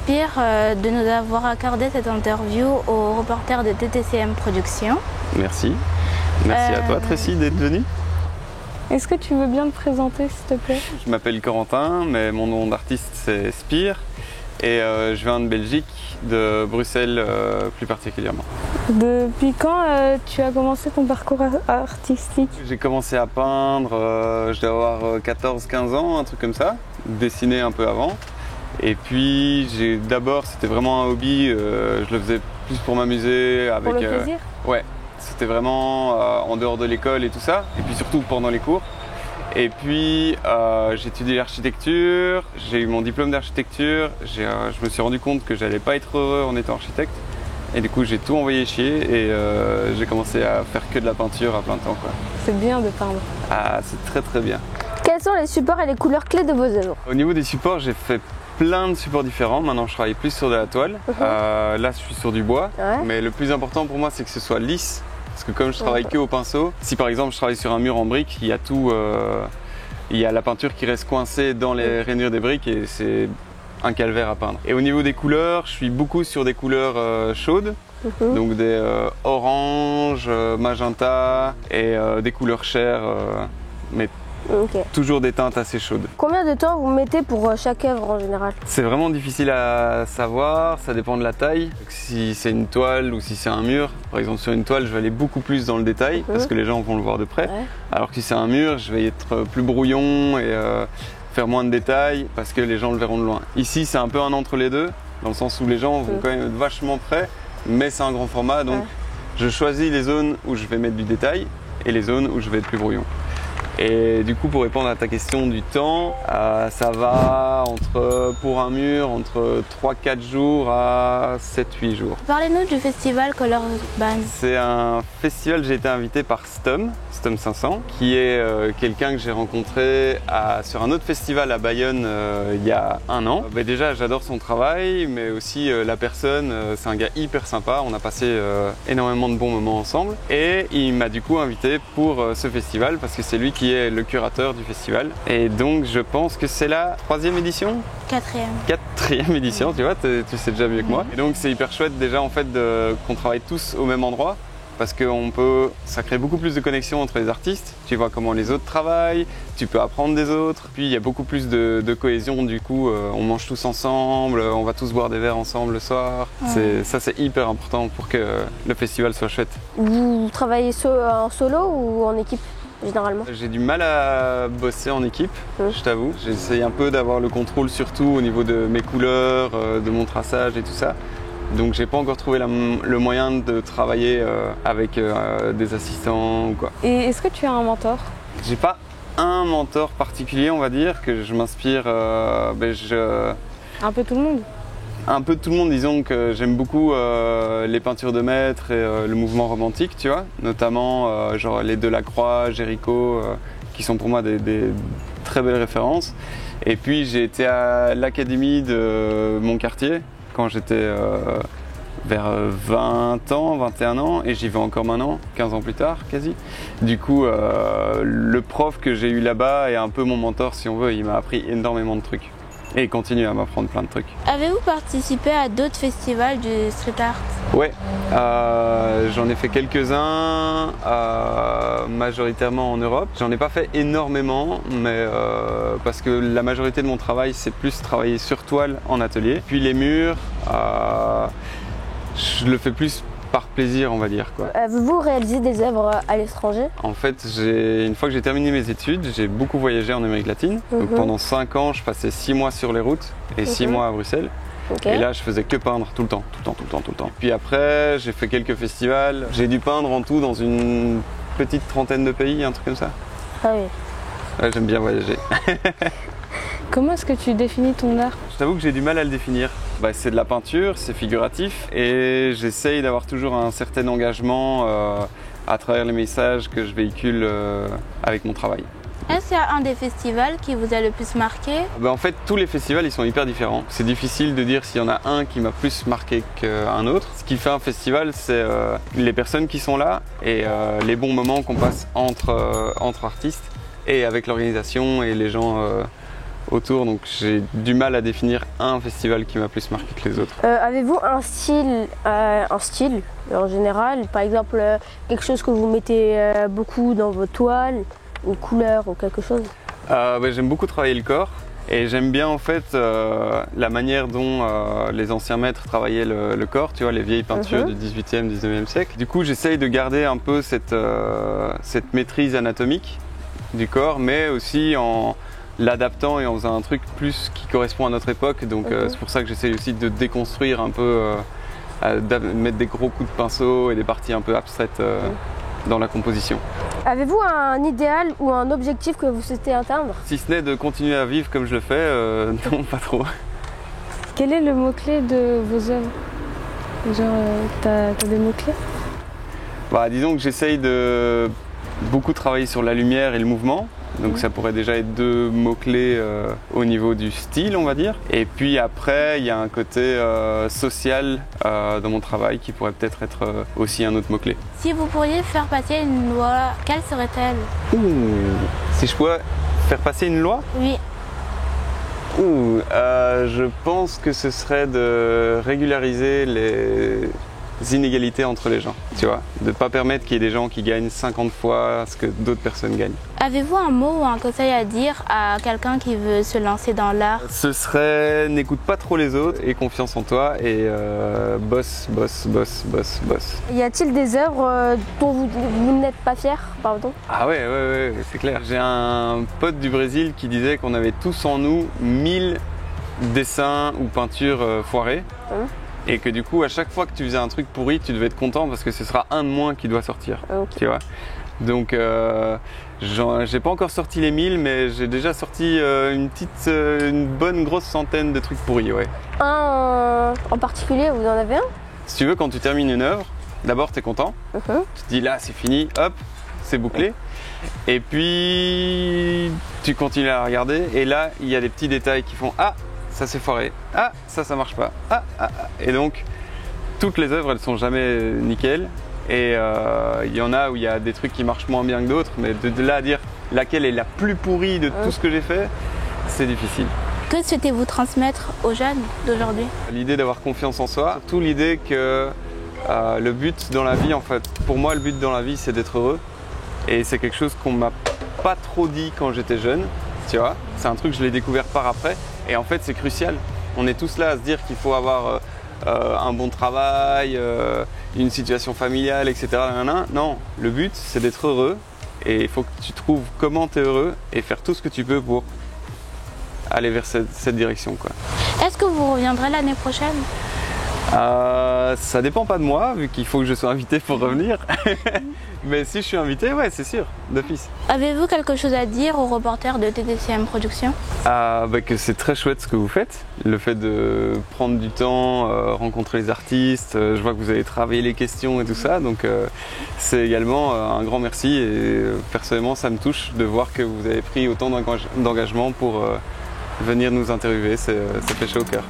Spire de nous avoir accordé cette interview au reporter de TTCM Productions. Merci. Merci à toi Tracy d'être venue. Est-ce que tu veux bien te présenter s'il te plaît? Je m'appelle Corentin, mais mon nom d'artiste c'est Spire et je viens de Belgique, de Bruxelles plus particulièrement. Depuis quand tu as commencé ton parcours artistique? J'ai commencé à peindre, je dois avoir 14-15 ans, un truc comme ça, dessiner un peu avant. Et puis d'abord c'était vraiment un hobby, je le faisais plus pour m'amuser. Pour le plaisir? Ouais, c'était vraiment en dehors de l'école et tout ça, et puis surtout pendant les cours. Et puis j'ai étudié l'architecture, j'ai eu mon diplôme d'architecture, je me suis rendu compte que j'allais pas être heureux en étant architecte. Et du coup j'ai tout envoyé chier et j'ai commencé à faire que de la peinture à plein temps, quoi. C'est bien de peindre. Ah, c'est très très bien. Quels sont les supports et les couleurs clés de vos œuvres? Au niveau des supports, j'ai fait plein de supports différents. Maintenant je travaille plus sur de la toile. Là je suis sur du bois. Mais le plus important pour moi c'est que ce soit lisse. Parce que comme je travaille que au pinceau, si par exemple je travaille sur un mur en briques, il y a tout, il y a la peinture qui reste coincée dans les rainures des briques et c'est un calvaire à peindre. Et au niveau des couleurs, je suis beaucoup sur des couleurs chaudes, donc des orange, magenta et des couleurs chères, mais toujours des teintes assez chaudes. Combien de temps vous mettez pour chaque œuvre en général? C'est vraiment difficile à savoir, ça dépend de la taille. Si c'est une toile ou si c'est un mur, par exemple sur une toile je vais aller beaucoup plus dans le détail parce que les gens vont le voir de près. Alors que si c'est un mur, je vais être plus brouillon et faire moins de détails parce que les gens le verront de loin. Ici c'est un peu un entre les deux, dans le sens où les gens vont quand même être vachement près, mais c'est un grand format, donc je choisis les zones où je vais mettre du détail et les zones où je vais être plus brouillon. Et du coup, pour répondre à ta question du temps, ça va pour un mur entre 3-4 jours à 7-8 jours. Parlez-nous du festival Color Urban. C'est un festival, j'ai été invité par Stum 500, qui est quelqu'un que j'ai rencontré sur un autre festival à Bayonne il y a un an. Déjà, j'adore son travail, mais aussi la personne, c'est un gars hyper sympa. On a passé énormément de bons moments ensemble. Et il m'a du coup invité pour ce festival parce que c'est lui qui est le curateur du festival. Et donc je pense que c'est la 3e édition? 4e édition, tu vois, tu sais déjà mieux que moi. Et donc c'est hyper chouette déjà en fait qu'on travaille tous au même endroit. Parce que ça crée beaucoup plus de connexions entre les artistes. Tu vois comment les autres travaillent, tu peux apprendre des autres. Puis il y a beaucoup plus de cohésion, du coup on mange tous ensemble, on va tous boire des verres ensemble le soir. Ça c'est hyper important pour que le festival soit chouette. Vous travaillez en solo ou en équipe généralement? J'ai du mal à bosser en équipe, je t'avoue. J'essaye un peu d'avoir le contrôle surtout au niveau de mes couleurs, de mon traçage et tout ça. Donc j'ai pas encore trouvé le moyen de travailler avec des assistants ou quoi. Et est-ce que tu as un mentor? J'ai pas un mentor particulier, on va dire, que je m'inspire. Un peu tout le monde? Un peu de tout le monde, disons que j'aime beaucoup les peintures de maître et le mouvement romantique, tu vois. Notamment genre les Delacroix, Géricault, qui sont pour moi des très belles références. Et puis j'ai été à l'académie de mon quartier quand j'étais vers 20 ans, 21 ans, et j'y vais encore maintenant, 15 ans plus tard quasi. Du coup, le prof que j'ai eu là-bas est un peu mon mentor si on veut, il m'a appris énormément de trucs. Et il continue à m'apprendre plein de trucs. Avez-vous participé à d'autres festivals du street art? Ouais, j'en ai fait quelques-uns, majoritairement en Europe. J'en ai pas fait énormément, mais parce que la majorité de mon travail, c'est plus travailler sur toile en atelier. Puis les murs, je le fais plus par plaisir, on va dire, quoi. Avez-vous réalisé des œuvres à l'étranger? En fait, une fois que j'ai terminé mes études, j'ai beaucoup voyagé en Amérique latine. Donc pendant 5 ans, je passais 6 mois sur les routes et 6 mois à Bruxelles. Et là, je faisais que peindre tout le temps. Puis après, j'ai fait quelques festivals. J'ai dû peindre en tout dans une petite trentaine de pays, un truc comme ça. Ah oui. Ouais, j'aime bien voyager. Comment est-ce que tu définis ton art? Je t'avoue que j'ai du mal à le définir. C'est de la peinture, c'est figuratif et j'essaye d'avoir toujours un certain engagement à travers les messages que je véhicule avec mon travail. Est-ce qu'il y a un des festivals qui vous a le plus marqué? En fait, tous les festivals ils sont hyper différents. C'est difficile de dire s'il y en a un qui m'a plus marqué qu'un autre. Ce qui fait un festival, c'est les personnes qui sont là et les bons moments qu'on passe entre artistes et avec l'organisation et les gens autour, donc j'ai du mal à définir un festival qui m'a plus marqué que les autres. Avez-vous un style en général, par exemple quelque chose que vous mettez beaucoup dans vos toiles, une couleur ou quelque chose? J'aime beaucoup travailler le corps. Et j'aime bien en fait la manière dont les anciens maîtres travaillaient le corps, tu vois, les vieilles peintures du 18e, 19e siècle. Du coup, j'essaye de garder un peu cette maîtrise anatomique du corps, mais aussi en l'adaptant et en faisant un truc plus qui correspond à notre époque. Donc c'est pour ça que j'essaye aussi de déconstruire un peu, mettre des gros coups de pinceau et des parties un peu abstraites dans la composition. Avez-vous un idéal ou un objectif que vous souhaitez atteindre? Si ce n'est de continuer à vivre comme je le fais, non, pas trop. Quel est le mot-clé de vos œuvres? Genre, t'as des mots-clés? Disons que j'essaye de beaucoup travailler sur la lumière et le mouvement. Donc ça pourrait déjà être deux mots-clés au niveau du style, on va dire. Et puis après, il y a un côté social dans mon travail qui pourrait peut-être être aussi un autre mot-clé. Si vous pourriez faire passer une loi, quelle serait-elle? Si je pouvais faire passer une loi? Oui. Je pense que ce serait de régulariser les inégalités entre les gens, tu vois, de ne pas permettre qu'il y ait des gens qui gagnent 50 fois ce que d'autres personnes gagnent. Avez-vous un mot ou un conseil à dire à quelqu'un qui veut se lancer dans l'art? Ce serait n'écoute pas trop les autres et confiance en toi et bosse. Y a-t-il des œuvres dont vous n'êtes pas fier, pardon? Ah ouais, c'est clair. J'ai un pote du Brésil qui disait qu'on avait tous en nous 1000 dessins ou peintures foirées. Et que du coup, à chaque fois que tu faisais un truc pourri, tu devais être content parce que ce sera un de moins qui doit sortir. Tu vois. Donc, j'ai pas encore sorti les 1000, mais j'ai déjà sorti une bonne grosse centaine de trucs pourris, ouais. Un en particulier, vous en avez un? Si tu veux, quand tu termines une œuvre, d'abord tu es content. Tu te dis là, c'est fini, hop, c'est bouclé. Et puis, tu continues à la regarder. Et là, il y a des petits détails qui font ah, ça s'est foiré, ah, ça marche pas, Et donc, toutes les œuvres, elles sont jamais nickel. Et il y en a où il y a des trucs qui marchent moins bien que d'autres, mais de là à dire laquelle est la plus pourrie de tout ce que j'ai fait, c'est difficile. Que souhaitez-vous transmettre aux jeunes d'aujourd'hui? L'idée d'avoir confiance en soi, surtout l'idée que le but dans la vie, en fait, pour moi, le but dans la vie, c'est d'être heureux. Et c'est quelque chose qu'on m'a pas trop dit quand j'étais jeune, tu vois. C'est un truc que je l'ai découvert par après. Et en fait, c'est crucial. On est tous là à se dire qu'il faut avoir un bon travail, une situation familiale, etc. Non, le but, c'est d'être heureux. Et il faut que tu trouves comment tu es heureux et faire tout ce que tu peux pour aller vers cette direction, quoi. Est-ce que vous reviendrez l'année prochaine? Ça dépend pas de moi, vu qu'il faut que je sois invité pour revenir. Mais si je suis invité, ouais, c'est sûr, d'office. Avez-vous quelque chose à dire aux reporters de TTCM Productions? Que c'est très chouette ce que vous faites. Le fait de prendre du temps, rencontrer les artistes. Je vois que vous avez travaillé les questions et tout ça. Donc c'est également un grand merci. Et personnellement, ça me touche de voir que vous avez pris autant d'engagement pour venir nous interviewer. Ça fait chaud au cœur.